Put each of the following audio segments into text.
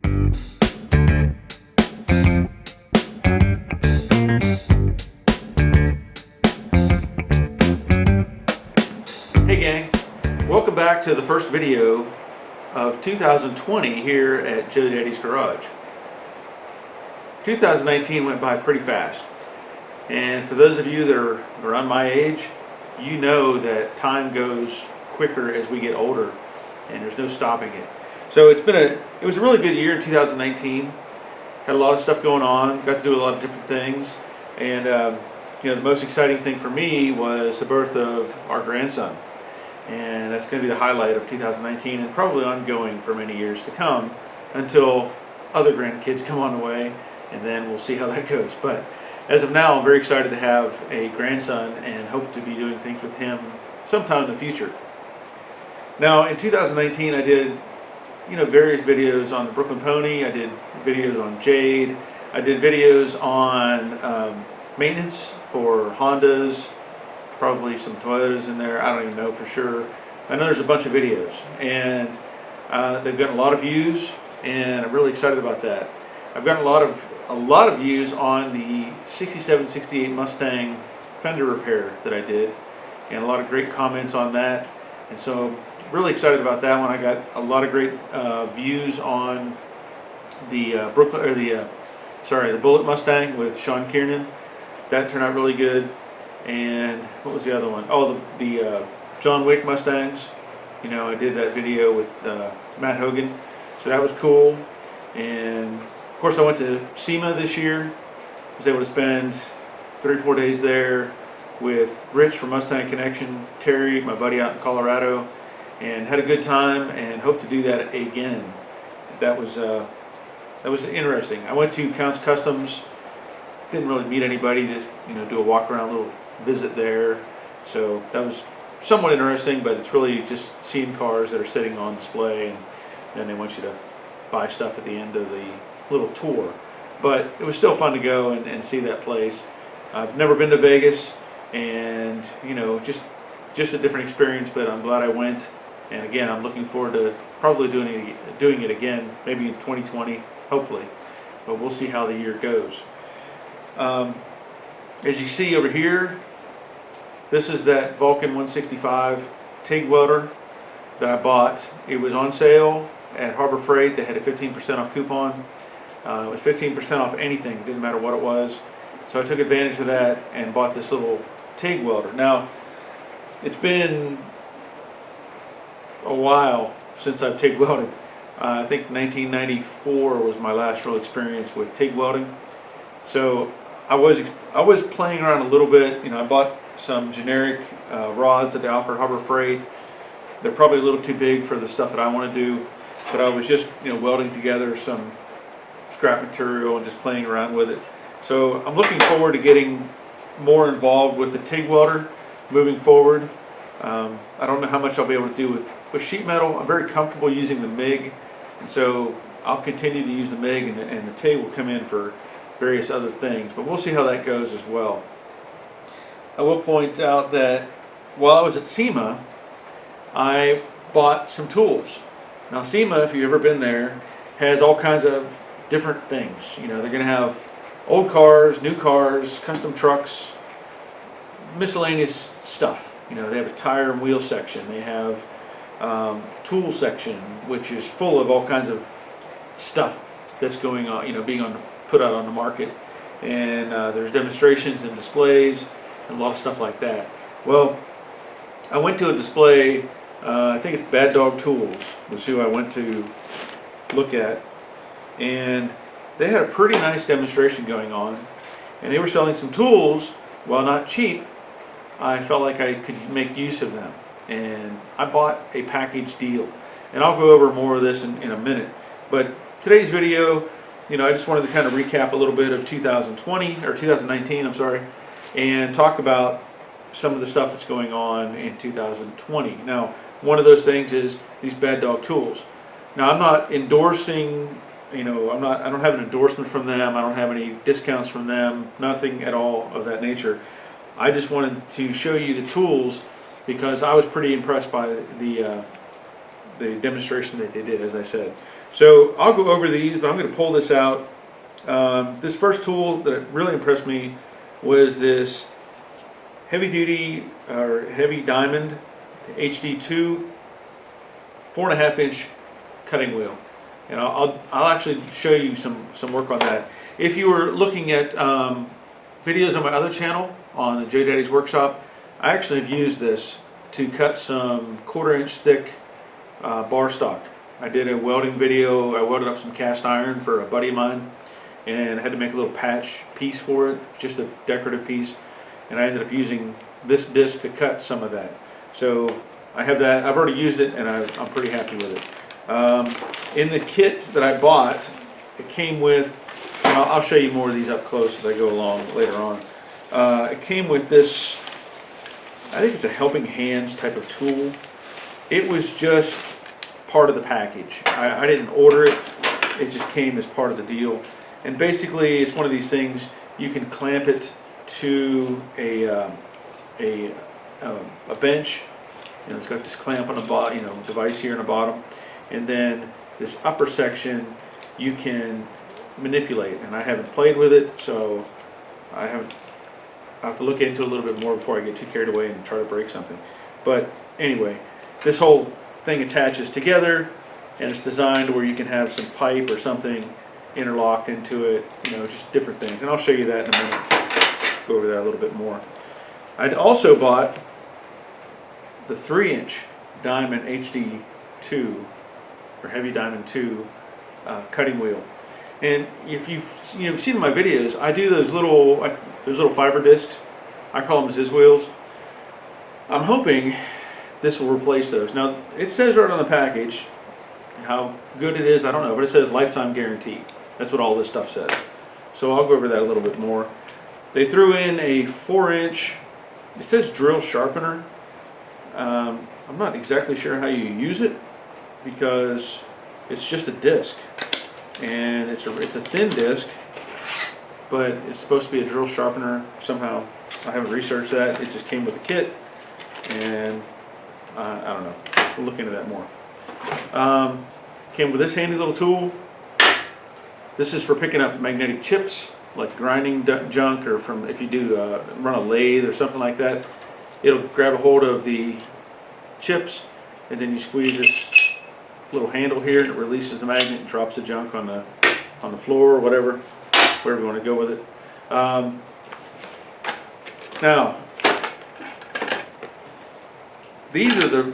Hey gang, welcome back to the first video of 2020 here at Joe Daddy's Garage. 2019 went by pretty fast, and for those of you that are around my age, you know that time goes quicker as we get older, and there's no stopping it. So it was a really good year in 2019. Had a lot of stuff going on, got to do a lot of different things, and the most exciting thing for me was the birth of our grandson. And that's going to be the highlight of 2019 and probably ongoing for many years to come until other grandkids come on the way, and then we'll see how that goes. But as of now, I'm very excited to have a grandson and hope to be doing things with him sometime in the future. Now in 2019 I did various videos on the Brooklyn Pony, I did videos on Jade, I did videos on maintenance for Hondas, probably some Toyotas in there, I don't even know for sure. I know there's a bunch of videos, and they've gotten a lot of views, and I'm really excited about that. I've gotten a lot of views on the 67, 68 Mustang fender repair that I did, and a lot of great comments on that, and so I'm really excited about that one. I got a lot of great views on the the Bullet Mustang with Sean Kiernan. That turned out really good. And what was the other one? Oh, the John Wick Mustangs. I did that video with Matt Hogan, so that was cool. And of course I went to SEMA this year. I was able to spend 3 or 4 days there with Rich from Mustang Connection, Terry, my buddy out in Colorado, and had a good time and hope to do that again. That was interesting. I went to Counts Customs, didn't really meet anybody, just do a walk around little visit there, so that was somewhat interesting, but it's really just seeing cars that are sitting on display, and then they want you to buy stuff at the end of the little tour. But it was still fun to go and see that place. I've never been to Vegas, and just a different experience, but I'm glad I went, and again I'm looking forward to probably doing it again, maybe in 2020, hopefully, but we'll see how the year goes. As you see over here, this is that Vulcan 165 TIG welder that I bought. It was on sale at Harbor Freight. They had a 15% off coupon. It was 15% off anything, didn't matter what it was. So I took advantage of that and bought this little TIG welder. Now, it's been a while since I've TIG welded. I think 1994 was my last real experience with TIG welding. So I was playing around a little bit. I bought some generic rods that they offer at Harbor Freight. They're probably a little too big for the stuff that I want to do, but I was just welding together some scrap material and just playing around with it. So I'm looking forward to getting more involved with the TIG welder moving forward. I don't know how much I'll be able to do with sheet metal. I'm very comfortable using the MIG, and so I'll continue to use the MIG, and the TIG will come in for various other things, but we'll see how that goes as well. I will point out that while I was at SEMA, I bought some tools. Now SEMA, if you've ever been there, has all kinds of different things. They're going to have old cars, new cars, custom trucks, miscellaneous stuff. They have a tire and wheel section. They have tool section, which is full of all kinds of stuff that's going on, being put out on the market. And there's demonstrations and displays and a lot of stuff like that. Well, I went to a display, I think it's Bad Dog Tools was who I went to look at, and they had a pretty nice demonstration going on, and they were selling some tools. While not cheap, I felt like I could make use of them, and I bought a package deal, and I'll go over more of this in a minute. But today's video, I just wanted to kind of recap a little bit of 2019, I'm sorry, and talk about some of the stuff that's going on in 2020. Now, one of those things is these Bad Dog tools. Now, I'm not endorsing, I don't have an endorsement from them. I don't have any discounts from them, nothing at all of that nature. I just wanted to show you the tools because I was pretty impressed by the demonstration that they did, as I said. So I'll go over these, but I'm going to pull this out. This first tool that really impressed me was this heavy duty or heavy diamond HD2 4.5 inch cutting wheel, and I'll actually show you some work on that. If you were looking at videos on my other channel on the J Daddy's Workshop, I actually have used this to cut some 1/4 inch thick bar stock. I did a welding video. I welded up some cast iron for a buddy of mine, and I had to make a little patch piece for it, just a decorative piece, and I ended up using this disc to cut some of that. So I have that. I've already used it, and I'm pretty happy with it. In the kit that I bought, it came with, and I'll show you more of these up close as I go along later on. It came with this, I think it's a helping hands type of tool. It was just part of the package. I didn't order it. It just came as part of the deal. And basically, it's one of these things, you can clamp it to a bench. You know, it's got this clamp on the bottom, device here on the bottom, and then this upper section you can manipulate. And I haven't played with it, so I have to look into it a little bit more before I get too carried away and try to break something. But anyway, this whole thing attaches together, and it's designed where you can have some pipe or something interlocked into it, just different things. And I'll show you that in a minute. Go over that a little bit more. I'd also bought the 3-inch Diamond HD2 or Heavy Diamond 2 cutting wheel. And if you've seen my videos, I do those little fiber discs. I call them Ziz wheels. I'm hoping this will replace those. Now it says right on the package, how good it is, I don't know, but it says lifetime guarantee. That's what all this stuff says. So I'll go over that a little bit more. They threw in a 4-inch, it says drill sharpener. I'm not exactly sure how you use it because it's just a disc, and it's a thin disc, but it's supposed to be a drill sharpener somehow. I haven't researched that. It just came with a kit, and I don't know. We'll look into that more. Came with this handy little tool. This is for picking up magnetic chips, like grinding junk, or from if you do run a lathe or something like that. It'll grab a hold of the chips, and then you squeeze this little handle here, and it releases the magnet and drops the junk on the floor or whatever, wherever you want to go with it. Now, these are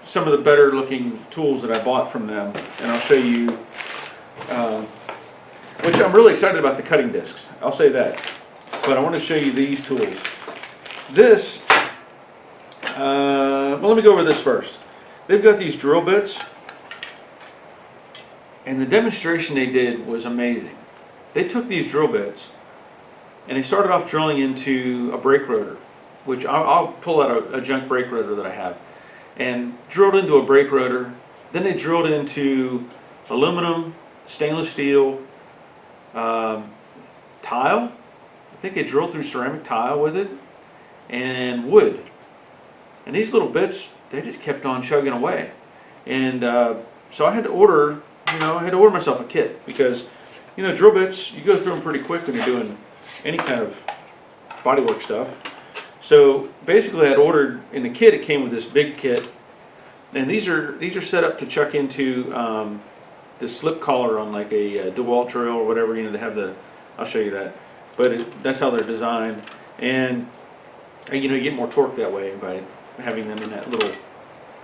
some of the better looking tools that I bought from them, and I'll show you, which I'm really excited about the cutting discs, I'll say that, but I want to show you these tools. This, well, let me go over this first. They've got these drill bits, and the demonstration they did was amazing. They took these drill bits and they started off drilling into a brake rotor, which I'll pull out a junk brake rotor that I have, and drilled into a brake rotor. Then they drilled into aluminum, stainless steel, tile. I think they drilled through ceramic tile with it, and wood. And these little bits, they just kept on chugging away. And so I had to order, myself a kit, because drill bits, you go through them pretty quick when you're doing any kind of bodywork stuff. So basically, I had ordered in the kit. It came with this big kit, and these are set up to chuck into the slip collar on like a DeWalt drill or whatever. They have the. I'll show you that, but that's how they're designed, and you get more torque that way by having them in that little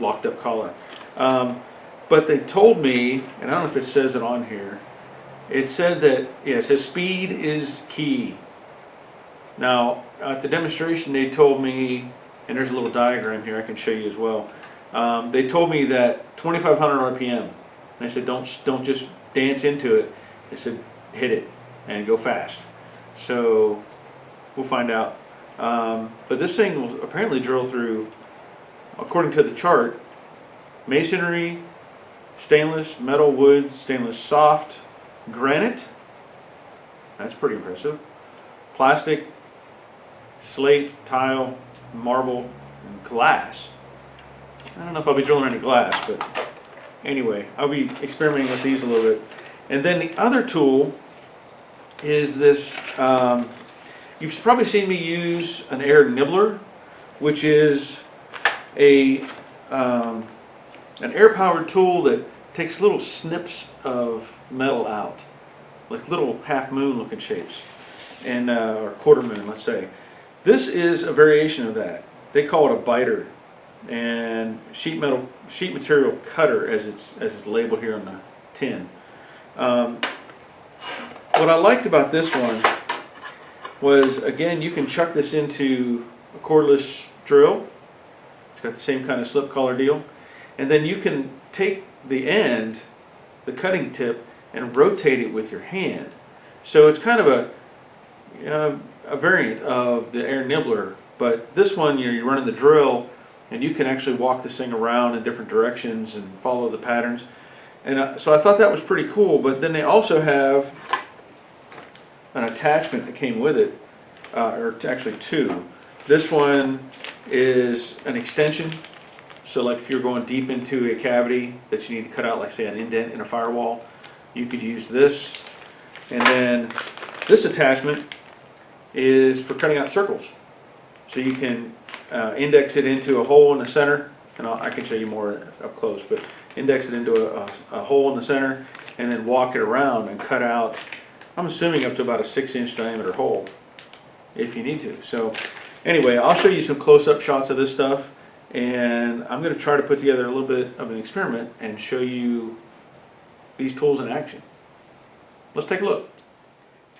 locked up collar. But they told me, and I don't know if it says it on here. It said that it says speed is key. Now, at the demonstration, they told me, and there's a little diagram here I can show you as well. They told me that 2,500 RPM. And they said, don't just dance into it. They said, hit it and go fast. So we'll find out. But this thing will apparently drill through, according to the chart, masonry, stainless, metal, wood, stainless, soft, granite. That's pretty impressive. Plastic, slate, tile, marble, and glass. I don't know if I'll be drilling any glass, but Anyway, I'll be experimenting with these a little bit. And then the other tool is this, you've probably seen me use an air nibbler, which is an air-powered tool that takes little snips of metal out, like little half-moon looking shapes, and or quarter moon, let's say. This is a variation of that. They call it a biter, and sheet material cutter, as it's labeled here on the tin. What I liked about this one was, again, you can chuck this into a cordless drill. It's got the same kind of slip collar deal, and then you can take the end, the cutting tip, and rotate it with your hand. So it's kind of a variant of the air nibbler, but this one, you're running the drill, and you can actually walk this thing around in different directions and follow the patterns. And so I thought that was pretty cool. But then they also have an attachment that came with it, or actually two. This one is an extension. So like if you're going deep into a cavity that you need to cut out, like say an indent in a firewall, you could use this. And then this attachment is for cutting out circles. So you can index it into a hole in the center, and I can show you more up close, but index it into a hole in the center and then walk it around and cut out, I'm assuming up to about a 6-inch diameter hole if you need to. So anyway, I'll show you some close-up shots of this stuff, and I'm going to try to put together a little bit of an experiment and show you these tools in action. Let's take a look.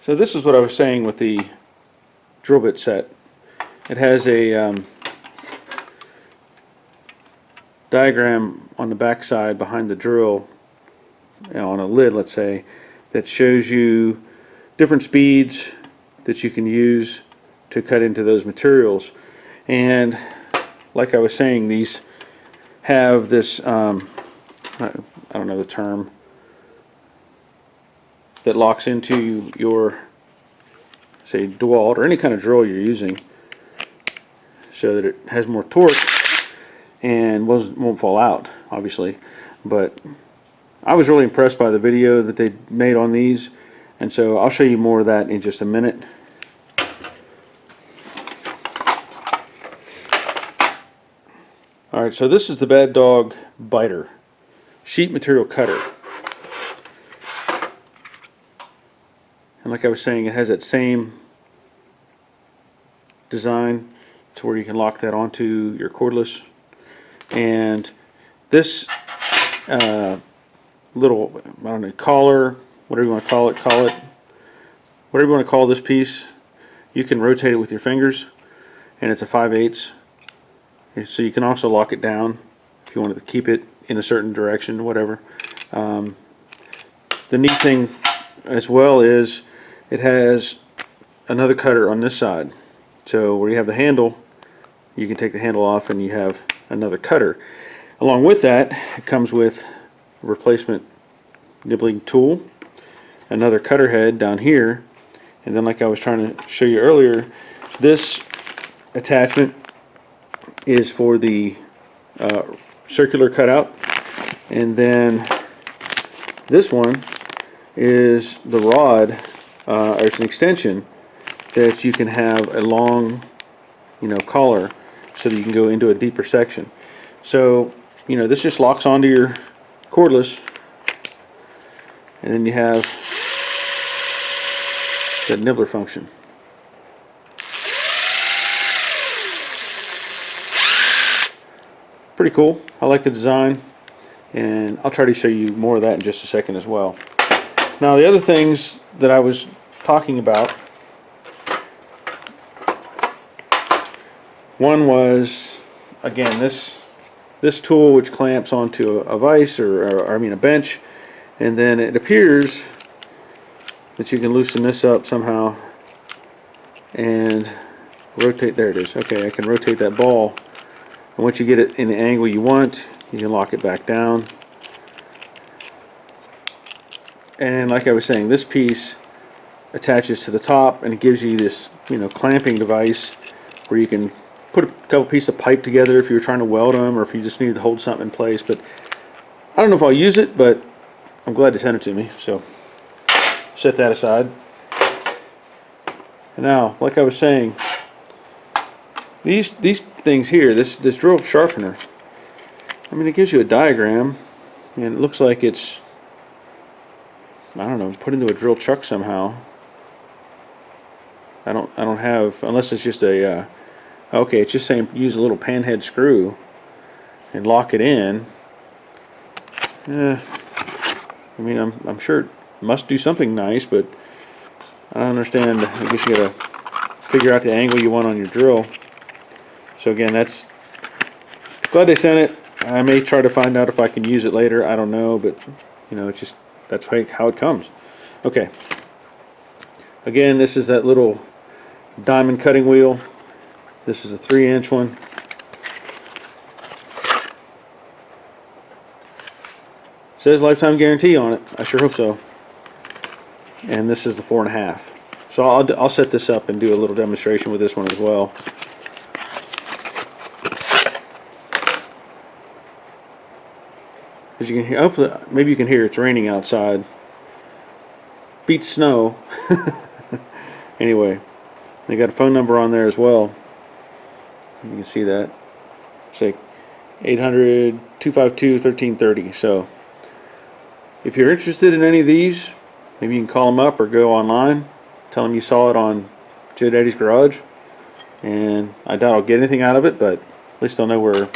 So this is what I was saying with the drill bit set. It has a diagram on the back side behind the drill, on a lid, let's say, that shows you different speeds that you can use to cut into those materials. And like I was saying, these have this, I don't know the term, that locks into your, say, DeWalt or any kind of drill you're using, so that it has more torque and won't fall out, obviously. But I was really impressed by the video that they made on these, and so I'll show you more of that in just a minute. Alright, so this is the Bad Dog Biter sheet material cutter. And like I was saying, it has that same design to where you can lock that onto your cordless. And this little, I don't know, collar, whatever you want to call it, whatever you want to call this piece, you can rotate it with your fingers, and it's a 5/8. So you can also lock it down if you wanted to keep it in a certain direction, whatever. The neat thing as well is it has another cutter on this side. So where you have the handle, you can take the handle off and you have another cutter. Along with that, it comes with a replacement nibbling tool, another cutter head down here, and then like I was trying to show you earlier, this attachment is for the circular cutout, and then this one is the rod, or it's an extension that you can have a long, collar, so that you can go into a deeper section. So, this just locks onto your cordless, and then you have the nibbler function. Pretty cool. I like the design, and I'll try to show you more of that in just a second as well. Now, the other things that I was talking about, one was, again, this tool which clamps onto a vise, or I mean a bench, and then it appears that you can loosen this up somehow and rotate. There it is. Okay, I can rotate that ball, and once you get it in the angle you want, you can lock it back down. And like I was saying, this piece attaches to the top, and it gives you this, clamping device where you can put a couple pieces of pipe together if you're trying to weld them, or if you just need to hold something in place. But I don't know if I'll use it, but I'm glad they sent it to me, so set that aside. And now, like I was saying, these things here, this drill sharpener, I mean, it gives you a diagram, and it looks like it's, I don't know, put into a drill chuck somehow. I don't have, unless it's just a, okay, it's just saying use a little panhead screw and lock it in. I mean, I'm sure it must do something nice, but I don't understand. I guess you gotta figure out the angle you want on your drill. So again, that's, glad they sent it. I may try to find out if I can use it later. I don't know, but you know, it's just, that's how it comes. Okay. Again, this is that little diamond cutting wheel. This is a 3-inch one. Says lifetime guarantee on it. I sure hope so. And this is the 4.5. So I'll set this up and do a little demonstration with this one as well. As you can hear, hopefully, maybe you can hear it's raining outside. Beats snow. Anyway, they got a phone number on there as well. You can see that. It's like 800-252-1330. So if you're interested in any of these, maybe you can call them up or go online. Tell them you saw it on Joe Daddy's Garage. And I doubt I'll get anything out of it, but at least I'll know where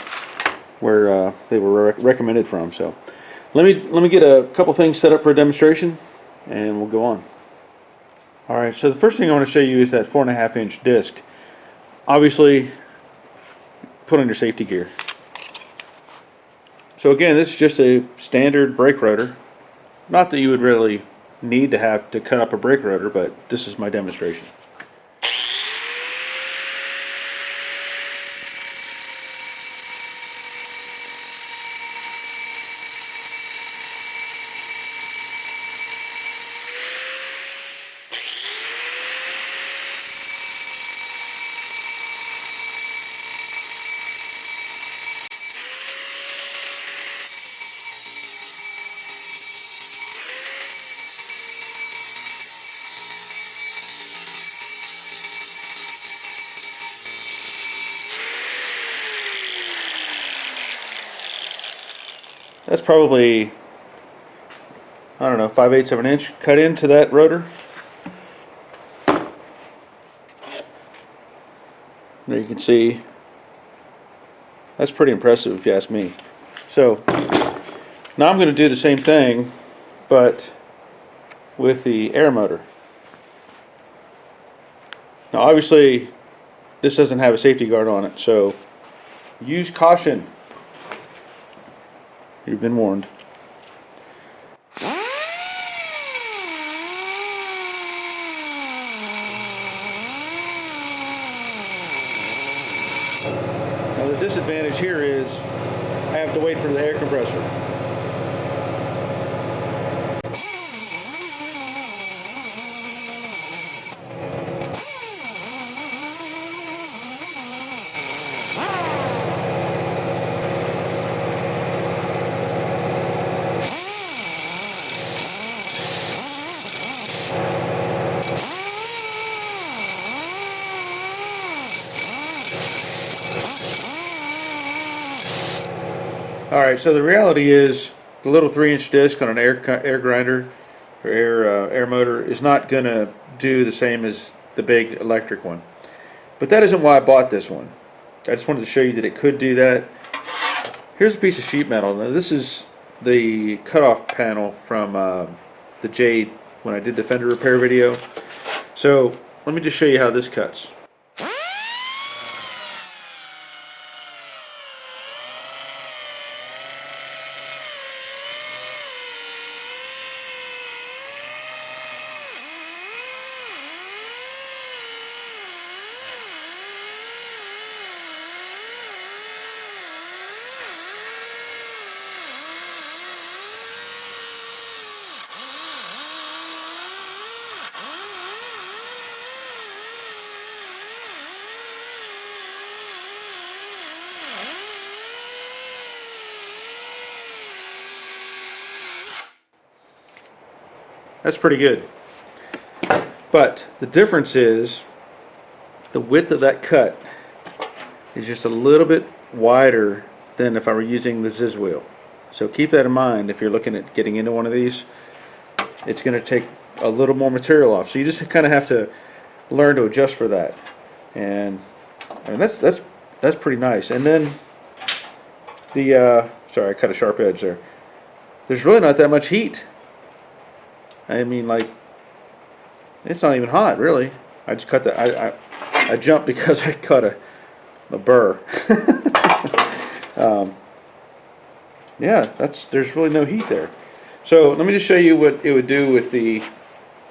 they were recommended from. So let me get a couple things set up for a demonstration, and we'll go on. All right, so the first thing I want to show you is that 4.5-inch disc. Obviously, put on your safety gear. So again, this is just a standard brake rotor. Not that you would really need to have to cut up a brake rotor, but this is my demonstration. That's probably, I don't know, 5/8 of an inch cut into that rotor. There you can see, that's pretty impressive if you ask me. So now I'm going to do the same thing, but with the air motor. Now obviously this doesn't have a safety guard on it, so use caution. You've been warned. Now the disadvantage here is I have to wait for the air compressor. Alright, so the reality is the little 3-inch disc on an air grinder or air motor is not going to do the same as the big electric one. But that isn't why I bought this one. I just wanted to show you that it could do that. Here's a piece of sheet metal. Now this is the cutoff panel from the Jade when I did the fender repair video. So let me just show you how this cuts. That's pretty good. But the difference is the width of that cut is just a little bit wider than if I were using the Ziz wheel. So keep that in mind if you're looking at getting into one of these. It's going to take a little more material off. So you just kind of have to learn to adjust for that. And that's pretty nice. And then the sorry, I cut a sharp edge there. There's really not that much heat. I mean, like, it's not even hot, really. I just cut the I jumped because I cut a burr. Yeah, there's really no heat there. So let me just show you what it would do with the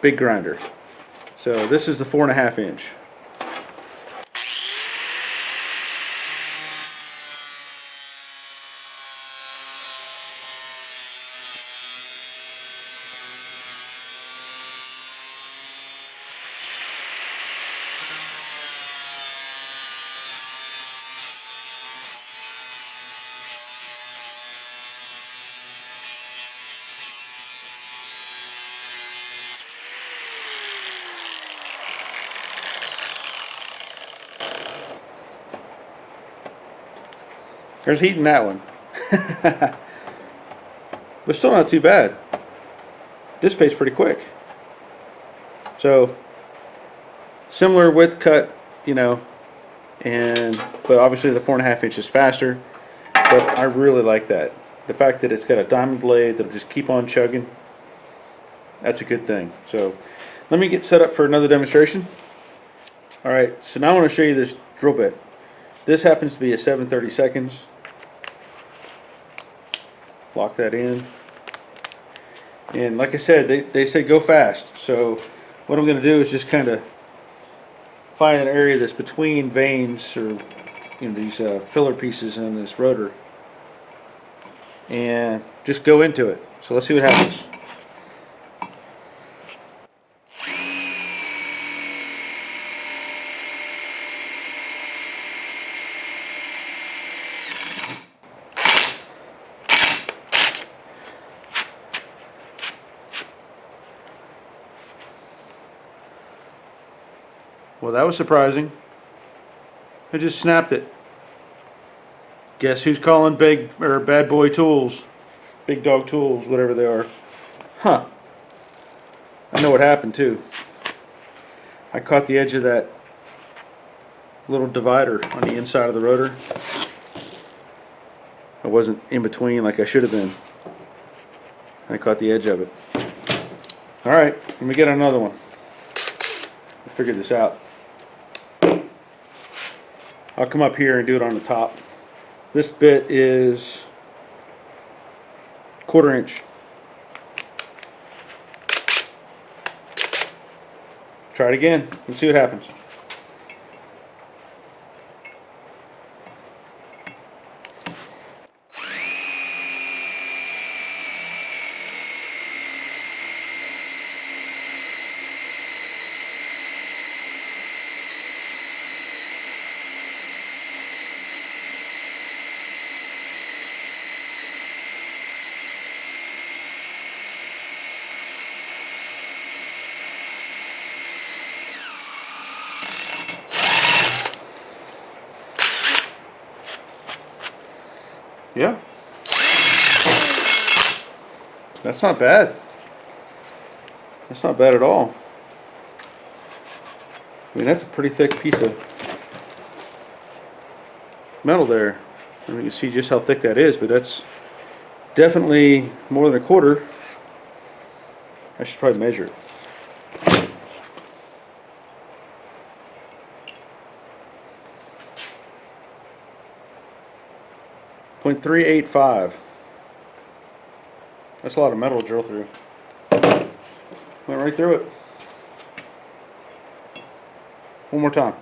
big grinder. So this is the 4.5 inch. There's heat in that one. But still not too bad. Dissipates pretty quick. So similar width cut, you know, but obviously the 4.5 inch is faster. But I really like that. The fact that it's got a diamond blade that'll just keep on chugging, that's a good thing. So let me get set up for another demonstration. Alright, so now I want to show you this drill bit. This happens to be a 7/32. Lock that in. And like I said, they say go fast. So what I'm going to do is just kind of find an area that's between vanes, or these filler pieces in this rotor, and just go into it. So let's see what happens. Well, that was surprising. I just snapped it. Guess who's calling bad boy tools, big dog tools, whatever they are? Huh. I know what happened too. I caught the edge of that little divider on the inside of the rotor. I wasn't in between like I should have been. I caught the edge of it. Alright, let me get another one. I figured this out. I'll come up here and do it on the top. This bit is 1/4 inch. Try it again. Let's see what happens. Yeah, that's not bad. That's not bad at all. I mean, that's a pretty thick piece of metal there. I mean, you can see just how thick that is, but that's definitely more than 1/4. I should probably measure it. 0.385. That's a lot of metal to drill through. Went right through it. One more time.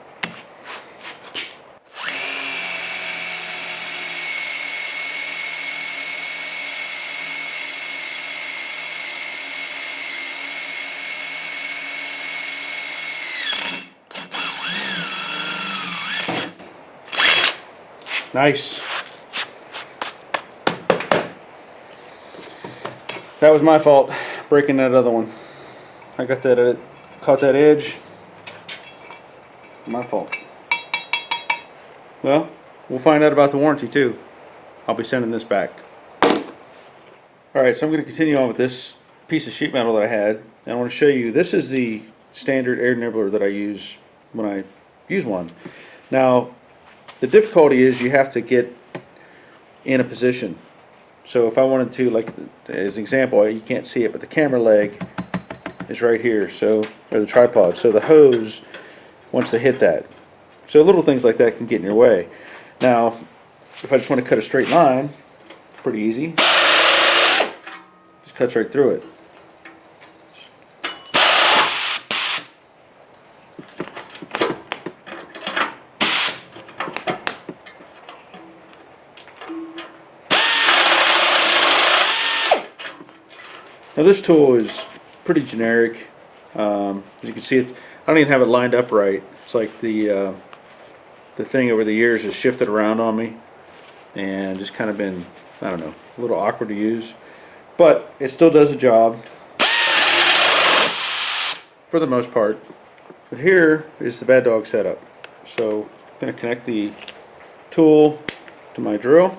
Nice. That was my fault, breaking that other one. I got that, caught that edge. My fault. Well, we'll find out about the warranty too. I'll be sending this back. Alright, so I'm going to continue on with this piece of sheet metal that I had. And I want to show you, this is the standard air nibbler that I use when I use one. Now, the difficulty is you have to get in a position. So if I wanted to, like as an example, you can't see it, but the camera leg is right here, so, or the tripod. So the hose wants to hit that. So little things like that can get in your way. Now, if I just want to cut a straight line, pretty easy. Just cuts right through it. Now this tool is pretty generic. As you can see, I don't even have it lined up right. It's like the thing over the years has shifted around on me and just kind of been, I don't know, a little awkward to use. But it still does the job for the most part. But here is the bad dog setup. So I'm going to connect the tool to my drill.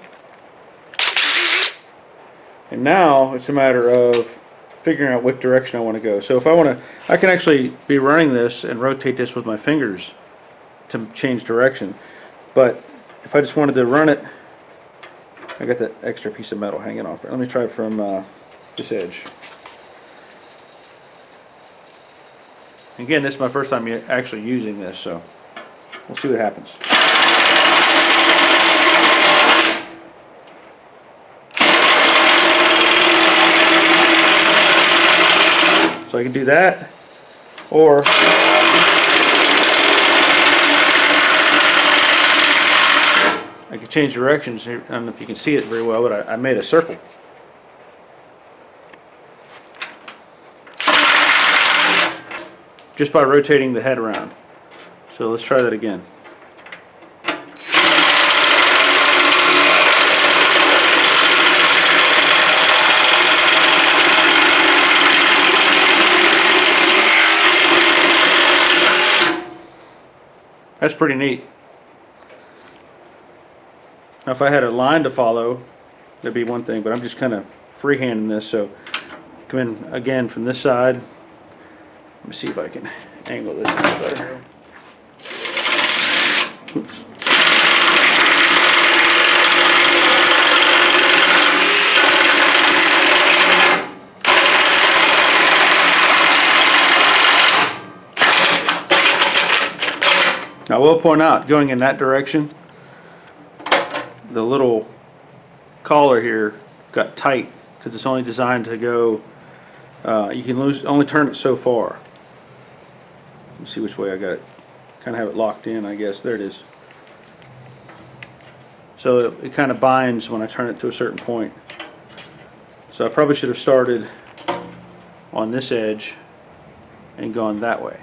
And now it's a matter of figuring out what direction I want to go. So if I want to, I can actually be running this and rotate this with my fingers to change direction. But if I just wanted to run it, I got that extra piece of metal hanging off it. Let me try it from this edge. Again, this is my first time actually using this, so we'll see what happens. So I can do that, or I can change directions. I don't know if you can see it very well, but I made a circle. Just by rotating the head around. So let's try that again. That's pretty neat. Now if I had a line to follow, that'd be one thing, but I'm just kind of freehanding this. So come in again from this side. Let me see if I can angle this a little better. Oops. Now I will point out, going in that direction, the little collar here got tight because it's only designed to go, you can only turn it so far. Let me see which way I got it. Kind of have it locked in, I guess. There it is. So it kind of binds when I turn it to a certain point. So I probably should have started on this edge and gone that way.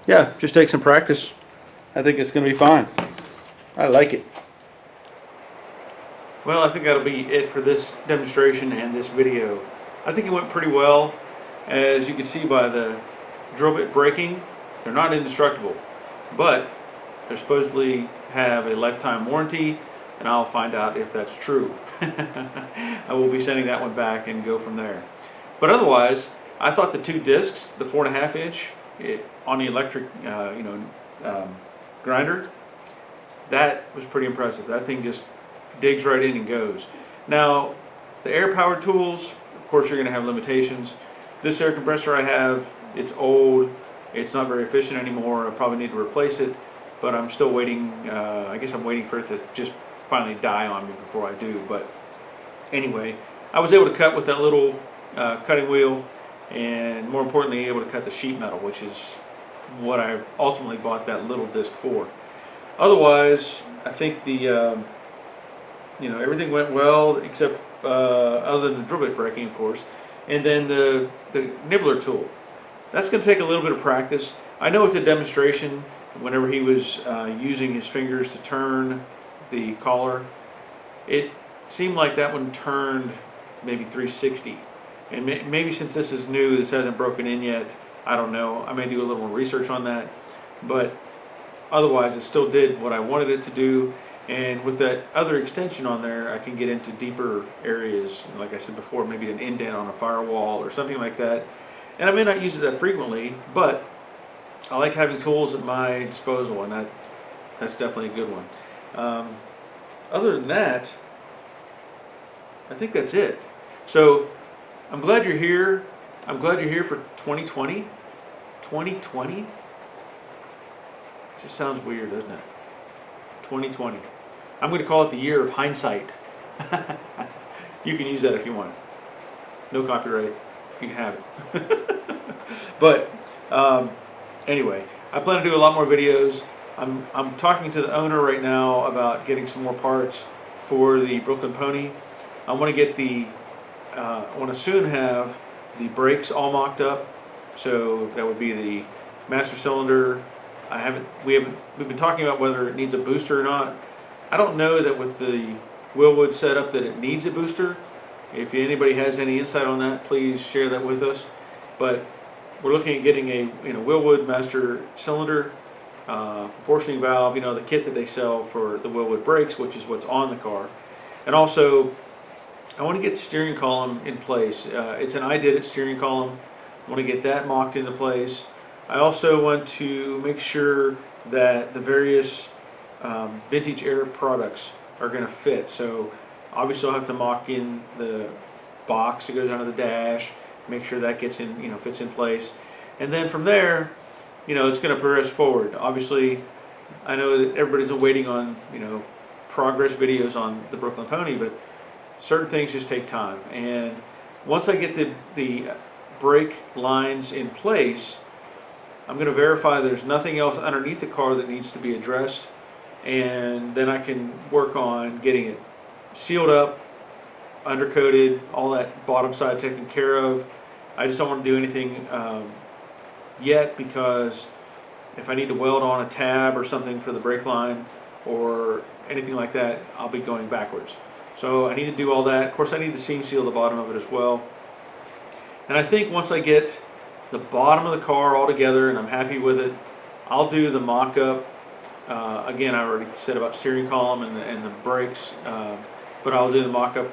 Yeah, just take some practice. I think it's going to be fine. I like it. Well, I think that'll be it for this demonstration and this video. I think it went pretty well. As you can see by the drill bit breaking, they're not indestructible, but they supposedly have a lifetime warranty, and I'll find out if that's true. I will be sending that one back and go from there. But otherwise, I thought the two discs, the 4.5 inch, on the electric grinder, that was pretty impressive. That thing just digs right in and goes. Now the air powered tools, of course you're going to have limitations. This air compressor I have, it's old, it's not very efficient anymore. I probably need to replace it, but I'm still waiting. I guess I'm waiting for it to just finally die on me before I do. But anyway, I was able to cut with that little cutting wheel, and more importantly able to cut the sheet metal, which is what I ultimately bought that little disc for. Otherwise, I think the everything went well, except other than the drill bit breaking, of course. And then the nibbler tool, that's going to take a little bit of practice. I know with the demonstration whenever he was using his fingers to turn the collar, it seemed like that one turned maybe 360. And maybe since this is new, this hasn't broken in yet, I don't know. I may do a little more research on that. But otherwise, it still did what I wanted it to do. And with that other extension on there, I can get into deeper areas. Like I said before, maybe an indent on a firewall or something like that. And I may not use it that frequently, but I like having tools at my disposal, and that's definitely a good one. Other than that, I think that's it. So I'm glad you're here. I'm glad you're here for 2020. 2020? It just sounds weird, doesn't it? 2020. I'm going to call it the year of hindsight. You can use that if you want. No copyright. You can have it. But anyway, I plan to do a lot more videos. I'm talking to the owner right now about getting some more parts for the Brooklyn Pony. I want to soon have the brakes all mocked up. So that would be the master cylinder. We've been talking about whether it needs a booster or not. I don't know that with the Willwood setup that it needs a booster. If anybody has any insight on that, please share that with us. But we're looking at getting a Willwood master cylinder, proportioning valve, the kit that they sell for the Willwood brakes, which is what's on the car. And also, I want to get the steering column in place. It's an I did it steering column. I want to get that mocked into place. I also want to make sure that the various vintage air products are going to fit. So obviously I'll have to mock in the box that goes under the dash, make sure that gets in, fits in place. And then from there, it's going to progress forward. Obviously, I know that everybody's been waiting on, progress videos on the Brooklyn Pony, but certain things just take time. And once I get the brake lines in place, I'm going to verify there's nothing else underneath the car that needs to be addressed, and then I can work on getting it sealed up, undercoated, all that bottom side taken care of. I just don't want to do anything yet, because if I need to weld on a tab or something for the brake line or anything like that, I'll be going backwards. So I need to do all that. Of course, I need to seam seal the bottom of it as well. And I think once I get the bottom of the car all together and I'm happy with it, I'll do the mock-up. Again, I already said about steering column and the brakes, but I'll do the mock-up.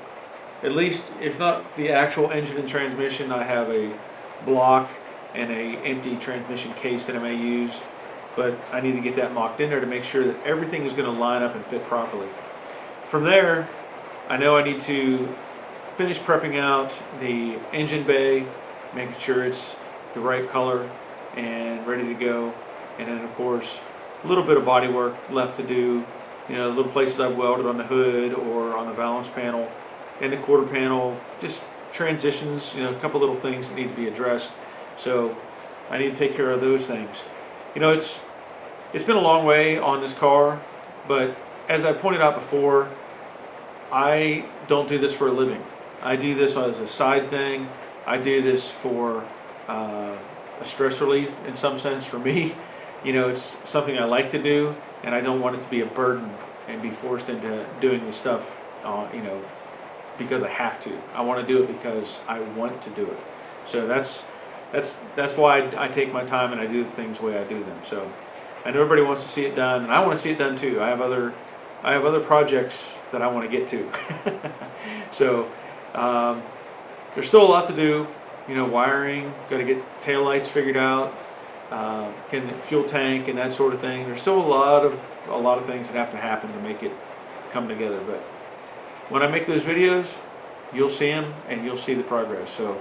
At least, if not the actual engine and transmission, I have a block and a empty transmission case that I may use, but I need to get that mocked in there to make sure that everything is going to line up and fit properly. From there, I know I need to finish prepping out the engine bay, making sure it's the right color and ready to go. And then of course, a little bit of body work left to do, little places I've welded on the hood or on the valance panel and the quarter panel, just transitions, a couple little things that need to be addressed. So I need to take care of those things. It's been a long way on this car, but as I pointed out before, I don't do this for a living. I do this as a side thing. I do this for a stress relief in some sense for me. It's something I like to do, and I don't want it to be a burden and be forced into doing this stuff, because I have to. I want to do it because I want to do it. So that's why I take my time and I do the things the way I do them. So I know everybody wants to see it done, and I want to see it done too. I have other projects that I want to get to. So there's still a lot to do. Wiring, got to get taillights figured out, fuel tank and that sort of thing. There's still a lot of things that have to happen to make it come together. But when I make those videos, you'll see them and you'll see the progress. So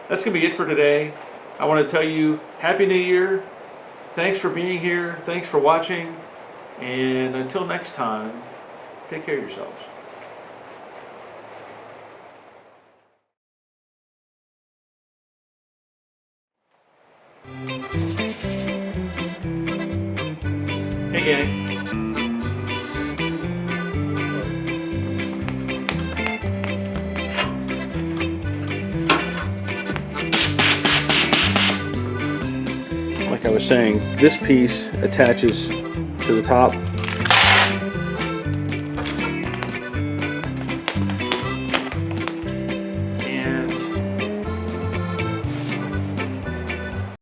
that's going to be it for today. I want to tell you Happy New Year. Thanks for being here. Thanks for watching. And until next time, take care of yourselves. Hey gang. Like I was saying. saying, this piece attaches to the top